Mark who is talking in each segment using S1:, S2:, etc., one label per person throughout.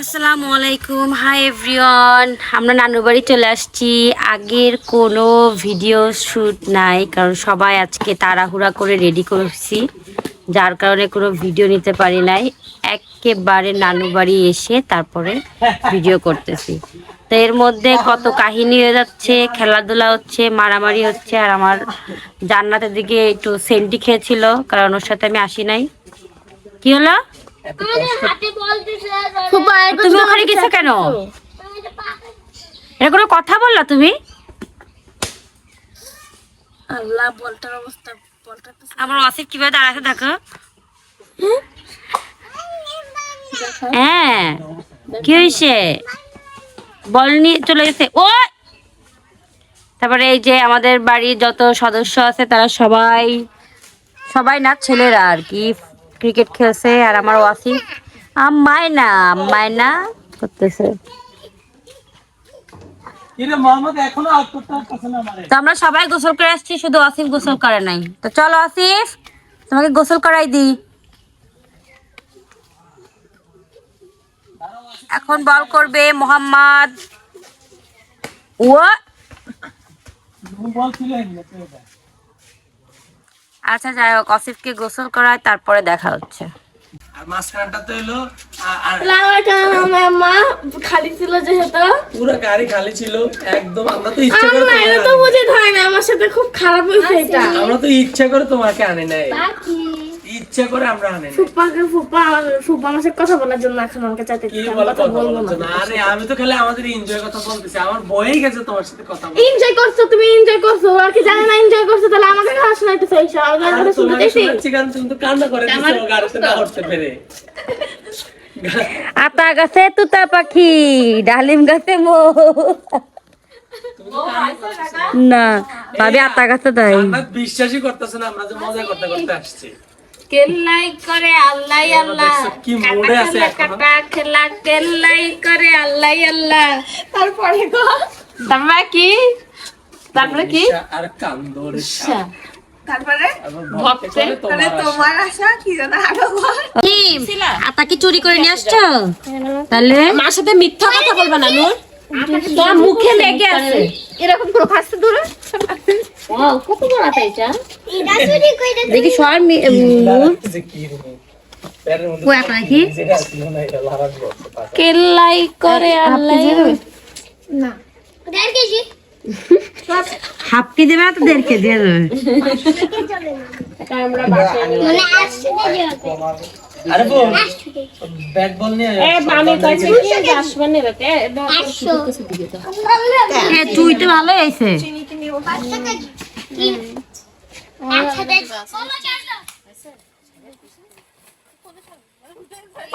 S1: আসসালামু আলাইকুম, hi everyone. আমরা নানুর বাড়ি চলে আসছি। আগের কোনো ভিডিও শ্যুট নাই, কারণ সবাই আজকে তাড়াহুড়া করে রেডি করেছি, যার কারণে কোনো ভিডিও নিতে পারি নাই। একেবারে নানু বাড়ি এসে তারপরে ভিডিও করতেছি। তো এর মধ্যে কত কাহিনী হয়ে যাচ্ছে, খেলাধুলা হচ্ছে, মারামারি হচ্ছে। আর আমার জান্নাতের দিকে একটু সেন্টি খেয়েছিল, কারণ ওর সাথে আমি আসি নাই। কি হলো? তুমি ওখানে গেছো কেন? এটা কোনো কথা বললা তুমি?
S2: আল্লাহ বলটার অবস্থা
S1: আমার ওয়াসিফ কিভাবে দাঁড়াতে দেখো। হ্যাঁ, কি হয়েছে? বল নিয়ে চলে গেছে ও। তারপরে এই যে আমাদের বাড়ির যত সদস্য আছে তারা সবাই সবাই না, ছেলেরা আর কি ক্রিকেট খেলছে। আর আমার ওয়াসিফ আম্মাই না করতেছে। তো আমরা সবাই গোসল করে আসছি, শুধু আসিফ গোসল করে নাই। তো চলো আসিফ, তোমাকে গোসল করাই দিই। এখন বল করবে মোহাম্মদ। ও আচ্ছা, যাই হোক, আসিফকে গোসল করায় তারপরে দেখা হচ্ছে।
S3: আর মাঝখানটা তো হলো
S2: মা খালি ছিল যেহেতু
S3: পুরো গাড়ি খালি ছিল একদম। আমরা তো ইচ্ছা করে
S2: এটা তো বুঝে হয় না, আমার সাথে খুব খারাপ হয়েছে এটা।
S3: আমরা তো ইচ্ছা করে তোমাকে আনি নাই, ইচ্ছা করে আমরা আনি নাই।
S2: ফুপা আমার সাথে কথা বলার জন্য এখন আমাকে চাইতে
S3: কি বলে কথা বলার জন্য? আরে আমি তো খালি আমাদের এনজয় কথা বলতেছি, আমার বয়েই গেছে তোমার সাথে কথা বলতে।
S2: এনজয় করছো, তুমি এনজয় করছো, আর কি জানে না এনজয় করছো, তাহলে আমাকে কথা শোনাইতে চাইছো। আমার কথা শুনতে চাইছি।
S3: শুনছি কারণ তুমি তো কান্না করে দিছো গাড়িতে না উঠতে পেরে।
S1: আতা গাছে তুতা পাখি, ডালিম গাছে মো। না ভাবি, আতা গাছে তাই
S3: আমরা বিশ্বাসই করতেছ না আমরা যে মজা করতে করতে আসছি।
S2: কেল্লাই করে আল্লাহ আল্লাহ,
S3: কি মুডে আছে এখন?
S2: কাটা খেলা কেল্লাই করে আল্লাহ আল্লাহ। তারপরে গো তারপরে কি
S3: আর কান্দর
S2: তারপরে ভক্তে মানে তোমার আশা কি জানা আগে বল।
S1: আতা কি চুরি করে নিয়ে আসছো? তাহলে
S2: মার সাথে মিথ্যা কথা বলবা না নূর,
S1: তোর মুখে লেগে আছে।
S2: এরকম পুরো ফাস্ট দূরে কত বড় আতা এটা
S1: দেখি সর
S2: কেল্লাই করে আল্লাহ না
S1: হাফ কে দেবে না তো 1.5 কেজি দিয়ে দেবে।
S2: আমরা বাসায়
S3: আরে বল ব্যাট বল নিয়ে
S2: আমি কইছি কি আসবে না রে
S1: তুই তো ভালোই আইছে।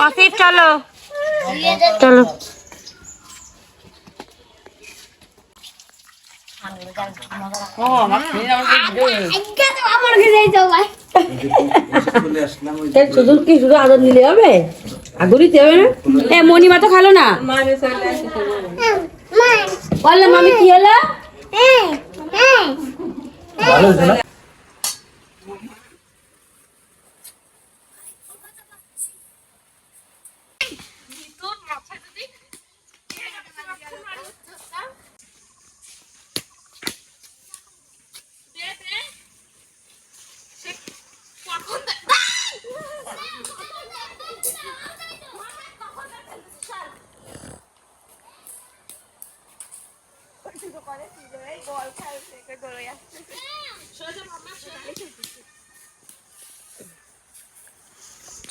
S1: আসিফ চলো চলো। শুধু আদর নিলে হবে, আগুন দিতে হবে না। মনিমা তো খালো না। বললে মামি কি হলো?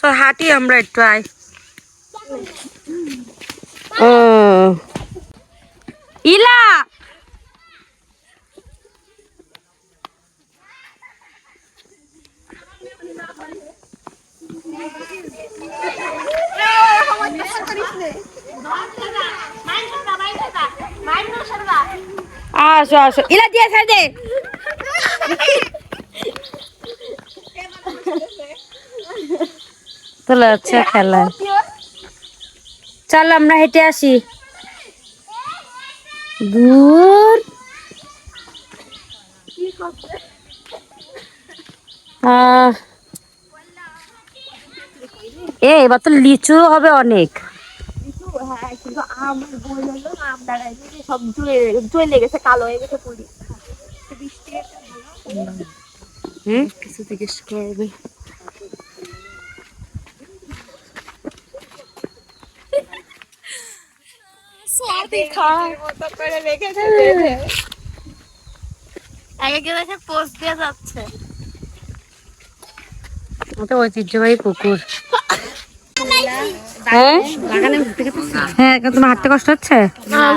S1: তো হাঁটি আমরা একটু আই। ইলা আসো আসো, ইলা দিয়ে ছেড়ে দে। চলো আচ্ছা খেলা, চল আমরা হেঁটে আসি। দূর এবার তো লিচু হবে অনেক।
S2: হ্যাঁ কিন্তু আমার বই হলো আম দাঁড়াইছে সব জ্বলে গেছে কালো হয়ে গেছে পুরি বৃষ্টি
S1: কিছু জিজ্ঞেস করবে।
S2: পোস্ট দিয়ে যাচ্ছে
S1: ওটা ঐতিহ্যবাহী পুকুর। হ্যাঁ হ্যাঁ, তোমার হাঁটতে কষ্ট হচ্ছে?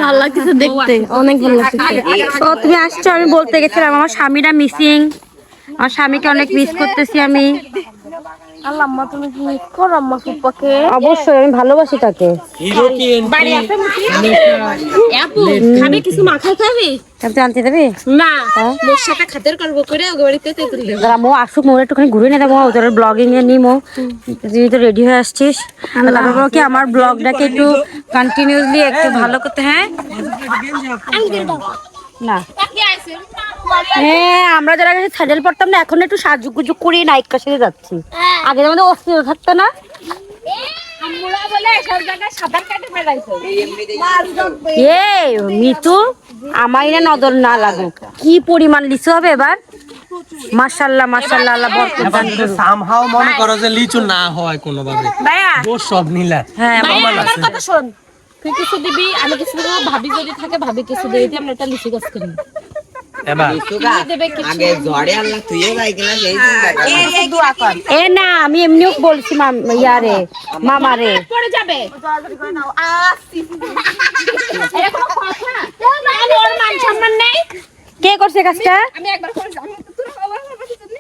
S2: ভালো লাগতেছে দেখতে অনেক ভালো লাগতেছে
S1: তো তুমি আসছো, আমি বলতে গেছিলাম আমার স্বামীরা মিসিং, আমার স্বামীকে অনেক মিস করতেছি আমি।
S2: আল্লাহ আম্মা তুমি কি মিস করো আম্মা ফুপ্পাকে?
S1: অবশ্যই আমি ভালোবাসি তাকে।
S3: হিরো কি এন্ট্রি
S2: খাবে কিছু মাখাই খাবি
S1: তুমি আনতে দেবে
S2: না মোর সাথে খাতের করবো করে ওকে বাড়িতে তুললে
S1: দাঁড়া, মো আসুক, মোর একটুখানি ঘুরে নিয়ে দেবো, তোর ব্লগিং এ নিমো, তুই তো রেডি হয়ে আসছিস, তারপর বলো কি আমার ব্লগটাকে একটু কন্টিনিউসলি একটু ভালো করতে। হ্যাঁ না হ্যাঁ, আমরা যারা স্যান্ডেল পরতাম না, এখন একটু সাজুগুজু করে নাইকা সেজে যাচ্ছি, আগে আমাদের অস্থির থাকতো না। এই মিতু, আমার না নজর না লাগুক, কি পরিমাণ লিচু হবে এবার, মাশাআল্লাহ মাশাআল্লাহ, আল্লাহ বরকত দান করুক।
S3: সামহাও মনে করো যে লিচু না হয় কোনোভাবে, ও সব নিলা।
S1: হ্যাঁ
S2: আমার কথা শোন, তুই কিছু দিবি আমি কিছু দেবো, ভাবি যদি থাকে ভাবি কিছু দেবে, আমরা একটা লিচু গাছ কিনি
S3: এবার
S4: আগে ঝড়ে আল্লাহ তুইও যাই কিনা সেই
S1: এ না, আমি এমনিও বলছি ইয়ারে মামারে,
S2: পরে যাবে এরকম কথা ওর মান সম্মান নেই।
S1: কে করছে কাজটা?
S2: আমি একবার করে আমি তোর বাবার কাছে চলি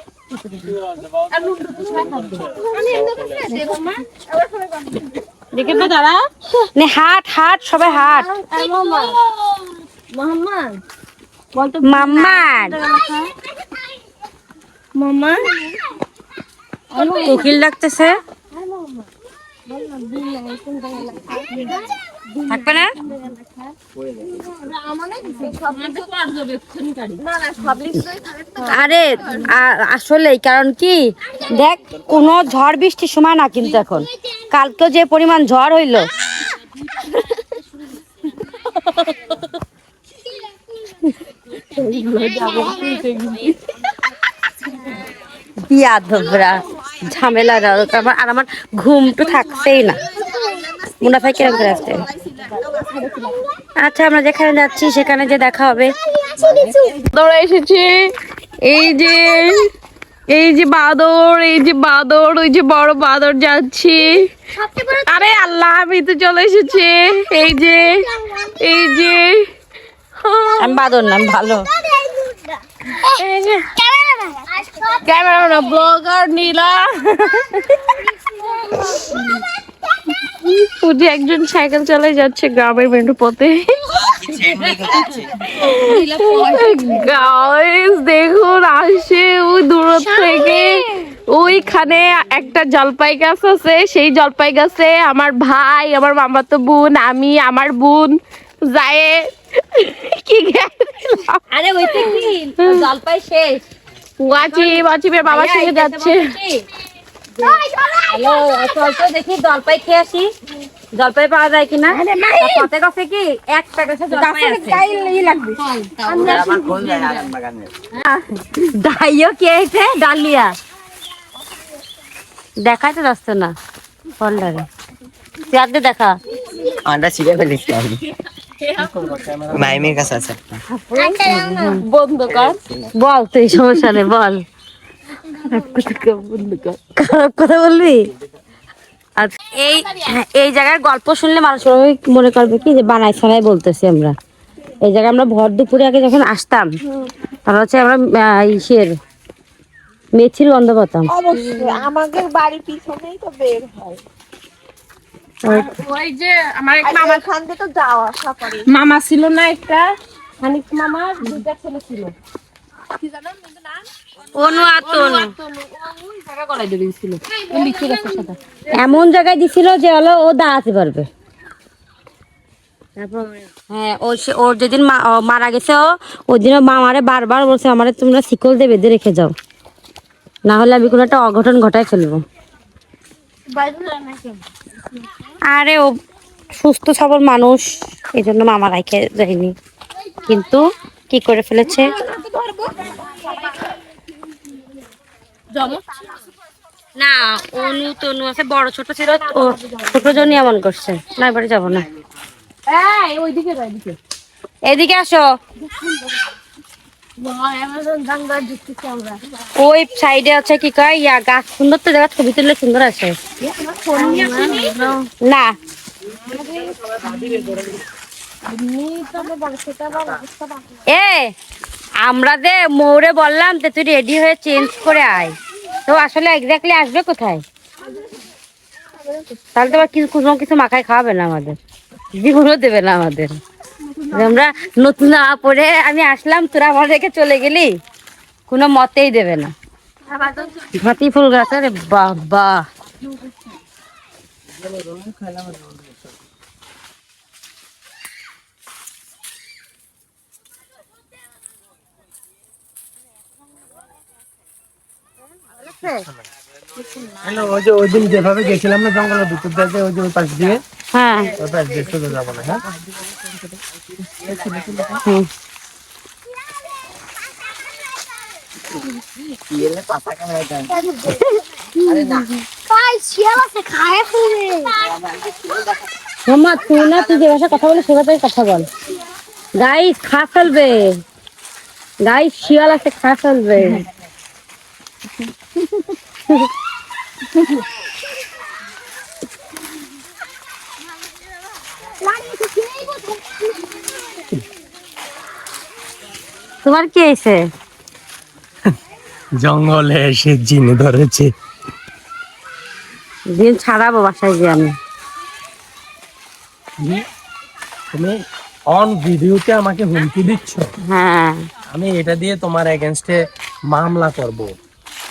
S2: আর লুন্ডু আমি এমনি করে দেব মা আবার করে দেখে তো দাঁড়া
S1: নে হাট হাট, সবাই হাট।
S2: মামা মোহাম্মদ বলতো
S1: মাম্মার
S2: মামা
S1: কোকিল ডাকতেছে, থাকবে না? আরে আসলেই, কারণ কি দেখ, কোনো ঝড় বৃষ্টির সময় না কিন্তু এখন, কালকেও যে পরিমাণ ঝড় হইলো, বিয়াদবরা ঝামেলা, আর আমার ঘুম তো থাকছেই না, মুনাফাই কিরম করে আসছে। আচ্ছা, আমরা যেখানে যাচ্ছি সেখানে যে দেখা হবে।
S2: দৌড়ে এসেছে, এই যে বাদর, এই যে বাদর, ওই যে বড় বাদর যাচ্ছে। আরে আল্লাহ, আমি তো চলে এসেছে, এই যে
S1: আমি বাদর না, আমি ভালো।
S2: ক্যামেরা ব্লগার নীলা, পুজি একজন সাইকেল চালাই যাচ্ছে গ্রামের মেঠো পথে। গাইস দেখুন, আসে ওই দূর থেকে, ওইখানে একটা জলপাই গাছ আছে, সেই জলপাই গাছে আমার ভাই, আমার মামাতো বোন, আমি, আমার বোন যায় কি
S1: আরে ওইটা কি জলপাই শেষ,
S2: ওয়াচিবের বাবার সঙ্গে যাচ্ছে।
S1: হ্যালো, চল তো দেখি জলপাই খেয়ে আসি, জলপাই পাওয়া যায় কিনা। পথে কাছে কি একটা গাছে জলপাই আছে,
S4: আমার ফোন যায় আরাম বাগানে
S1: দাইও খেয়েছে ডালিয়া, দেখাই তো যাচ্ছে না ফলটারে, চেয়ারতে দেখা।
S4: আমরা ছিঁড়ে ফেলেছি আমি মাইমের কাছে আছে
S2: বন্ধ কর,
S1: বল, তুই সমস্যা নেই বল, খারাপ কথা বলবি। আচ্ছা, এই জায়গার গল্প শুনলে মানুষ মনে করবে কি যে বানাই ছানাই বলতেছি আমরা। এই জায়গায় আমরা ভর দুপুরে আগে যখন আসতাম, তাহলে হচ্ছে আমরা ইসের মেথির গন্ধ পেতাম।
S2: আমাদের বাড়ির পিছনেই তো বের হয়। ওই যে আমার এক মামা খান তো যাওয়া আসা করে, মামা ছিল না একটা, হানিফ মামা, দুইটা ছেলে ছিল, কি জানো নাম?
S1: এমন জায়গায় দিছিল যে হলো ও দাঁড়াতে পারবে। হ্যাঁ, ওর যেদিন মারা গেছে, ওই দিন মামারে বারবার বলছে আমারে তোমরা শিকল দিয়ে বেঁধে রেখে যাও, না হলে আমি কোনো একটা অঘটন ঘটায় ফেলবো। আরে ও সুস্থ সবল মানুষ, এই জন্য মামা রাইখে যায়নি, কিন্তু কি করে ফেলেছে। না অনু তনু আছে, বড় ছোট ছিল, ও ছোট জনই এমন করছে। না এবারে যাবো না, এদিকে আসো। ওই সাইডে আছে কি কয় ইয়া গাছ, সুন্দর তো জায়গা, ছবি তুললে সুন্দর আছে। না এ আমরা যে মৌরে বললাম যে তুই রেডি হয়ে চেঞ্জ করে আয়, তো আসলে এক্স্যাক্টলি আসবে কোথায়? তাহলে তো আবার কোনো কিছু মাখায় খাওয়াবে না আমাদের, জীবনও দেবে না আমাদের। আমরা নতুন জামা পরে আমি আসলাম, তোরা আমার রেখে চলে গেলি, কোনো মতেই দেবে না। ভাতি ফুল গাছ, রে বাবা।
S3: ওই যে ওই দিন যেভাবে গেছিলাম না জঙ্গলের ভিতর দিয়ে, ওই যে ওই পাশ দিয়ে,
S1: হ্যাঁ
S3: ওই পাশ দিয়ে সোজা যাবো না। হ্যাঁ
S1: হুম। মামা তুই না, তুই যে ভাষায় কথা বলে সে ভাষায় কথা বল। গাইস খা ফেলবে, গাইস শিয়াল আছে, খা ফেলবে। তোমার কি হয়েছে?
S3: জঙ্গলে এসে জিনে ধরেছে।
S1: দিন ছাড়াবো বাসায় গিয়ে আমি।
S3: তুমি অন ভিডিওতে আমাকে হুমকি দিচ্ছ,
S1: হ্যাঁ
S3: আমি এটা দিয়ে তোমার এগেনস্টে মামলা করব।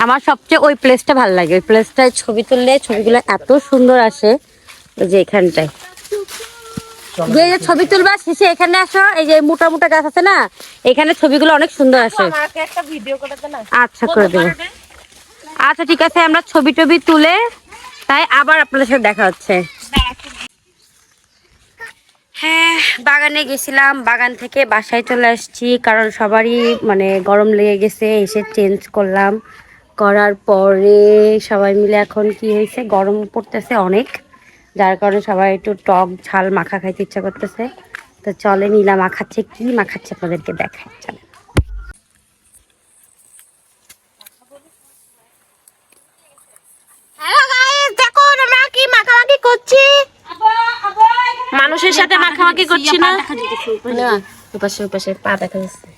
S1: আমার সবচেয়ে ওই প্লেসটা ভালো লাগে, ওই প্লেসটায় ছবি তুললে ছবিগুলো এত সুন্দর আসে। ওই যে এখানটায় যে যে ছবি তুলবা শেষে এখানে আসো, এই যে মোটা মোটা গাছ আছে না, এখানে ছবিগুলো অনেক সুন্দর আসে। আচ্ছা করে দেবো, আচ্ছা ঠিক আছে, আমরা ছবি টবি তুলে তাই আবার আপনাদের সাথে দেখা হচ্ছে। হ্যাঁ বাগানে গেছিলাম, বাগান থেকে বাসায় চলে আসছি, কারণ সবারই মানে গরম লেগে গেছে, এসে চেঞ্জ করলাম, করার পরে সবাই মিলে এখন কি হয়েছে, গরম পড়তেছে অনেক, যার কারণে সবাই একটু টক ঝাল মাখা খাইতে ইচ্ছা করতেছে। তো চলে নীলা মাখাচ্ছে, কি মাখাচ্ছে আপনাদেরকে দেখায়, চলে।
S2: হ্যালো গাইস, দেখুন আমরা কি মাখামাখি করছি। মানুষের সাথে মাখামাখি করছি না, ওপাশে ওপাশে পা দেখা যাচ্ছে।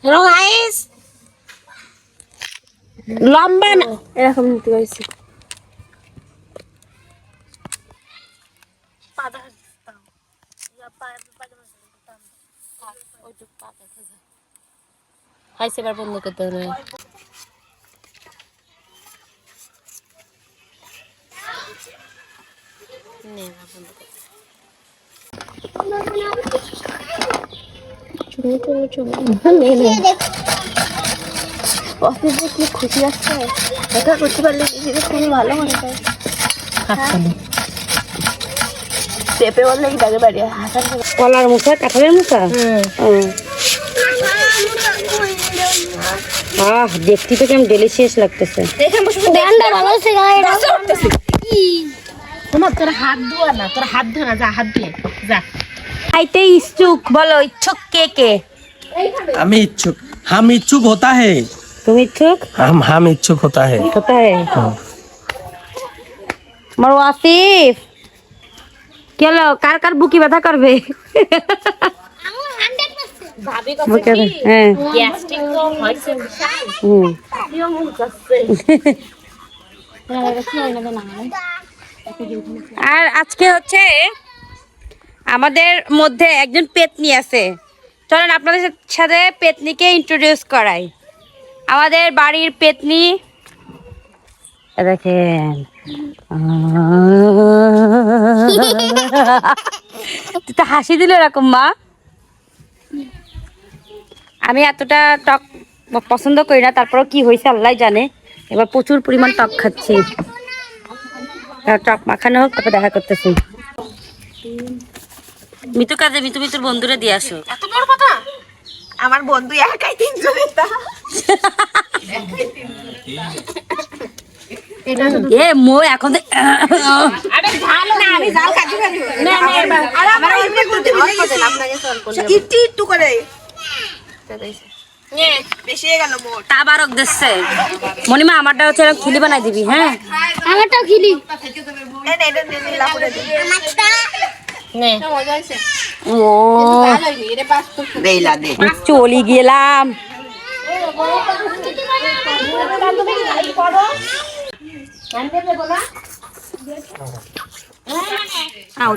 S2: হ্যালো গাইস, লম্বা না এরকম নিতে পারছি। হাইছে বার বন্ধ করতে হবে। খুশি আসছে, এটা করতে পারলে খুবই ভালো মনে হয়। পেঁপে বললে কি তাকে বাড়ি
S1: কলার মুখা, কাঁঠালের মুখা। আহ দেখতে তো কেমন ডেলিশিয়াস লাগতেছে।
S2: তোর হাত ধোয়া না, তোর হাত ধোয়া না, যা হাত ধুয়ে যা।
S1: খাইতে ইচ্ছুক, বলো ইচ্ছুক কে কে?
S3: আমি इच्छुक, हम इच्छुक होता है,
S1: তুমি ইচ্ছুক?
S3: हम इच्छुक होता है।
S1: होता है। আমার ওয়াসিফ কেন কার কার বুকি ব্যথা করবে?
S2: ভাবি
S1: বুকে হ্যাঁ
S2: গ্যাস্ট্রিক তো হইছে।
S1: হুম। আর আজকে হচ্ছে আমাদের মধ্যে একজন পেতনি আছে, চলেন আপনাদের সাথে পেতনিকে ইন্ট্রোডিউস করাই। আমাদের বাড়ির পেতনি দেখেন, তুই তো হাসি দিল এরকম মা। আমি এতটা টক পছন্দ করি না, তারপরেও কি হয়েছে আল্লাহ জানে, এবার প্রচুর পরিমাণ টক খাচ্ছি। চপ মাখানো হোক, তারপর দেখা করতেছি। মিতু কাজে মিতু মিতুর বন্ধুরা দিয়ে আসো।
S2: এত বড় কথা, আমার বন্ধু একাই 3 জনের তা
S1: এ মো এখন
S2: আরে ঝাল না, আমি ঝাল খাচ্ছি না। না আরে আমার অল্প করতে ভুলে গেছি, আপনাকে সল করে একটু একটু করে নে, বেশি হয়ে গেল মোট।
S1: তাবারক দিচ্ছে মনিমা, আমারটা হচ্ছে এরকম খিলি বানাই দিবি। হ্যাঁ
S2: আমারটাও খিলি এই নে, এটা নে লাপুরে দে নে। মজা হইছে
S1: ও
S2: ভালো হইনি, এটা পাস তো
S4: বেলা দে
S1: চলি গেলাম।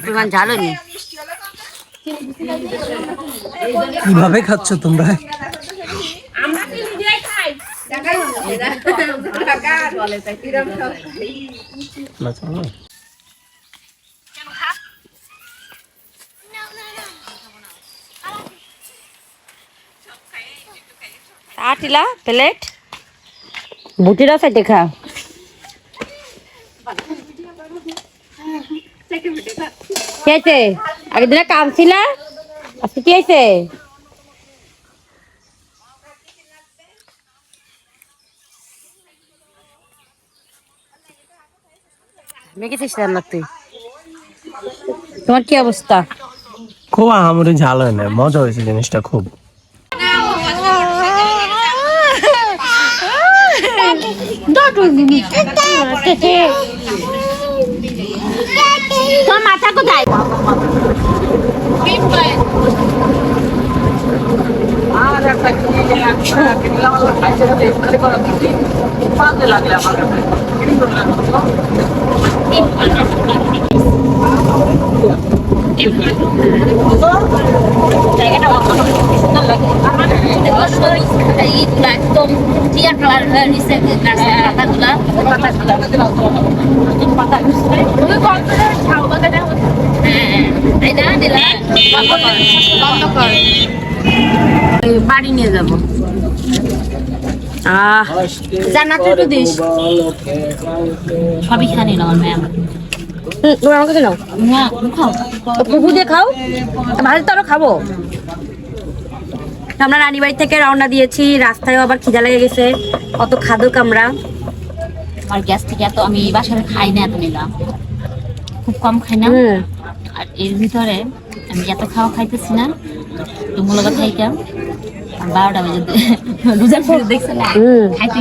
S1: পরিমাণ ঝাল হয়নি।
S3: কিভাবে খাচ্ছ তোমরা?
S2: আমরা কি নিজেই খাই বলে তাই কিরম সব
S1: আটিলা প্লেট বুটিরা সাইডে খা। কি আছে? আগের দিনে কাম ছিল, আজকে কি আছে? মেখেছিস রান্না তুই? তোমার কি অবস্থা?
S3: খুব আহামরি ঝাল হয় না, মজা হয়েছে জিনিসটা খুব।
S2: তোর মাথা কোথায়?
S1: একদম টিয়া কালার নিচে পাতাগুলা বাড়ি নিয়ে যাবো।
S2: জান্নাতে একটু দিস।
S1: সবই খানি না আমার ম্যাম। আমার কাছে নাও, পুকু দিয়ে খাও, ভালো তো আরো খাবো। আমরা নানি বাড়ি থেকে রওনা দিয়েছি, রাস্তায় আবার খিদা লেগে গেছে, অত খাদক আমরা।
S5: আমার গ্যাস থেকে এত আমি বাসায় খাই না, এত নিলাম খুব কম খাই না। আর এর ভিতরে আমি এত খাওয়া খাইতেছি না, তো মূলত খাইতাম 12টা বাজে রোজার পরে দেখছে না খাইতে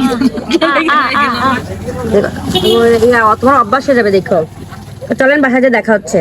S1: তোমার অভ্যাস হয়ে যাবে। দেখো চলেন বাসায় দেখা হচ্ছে।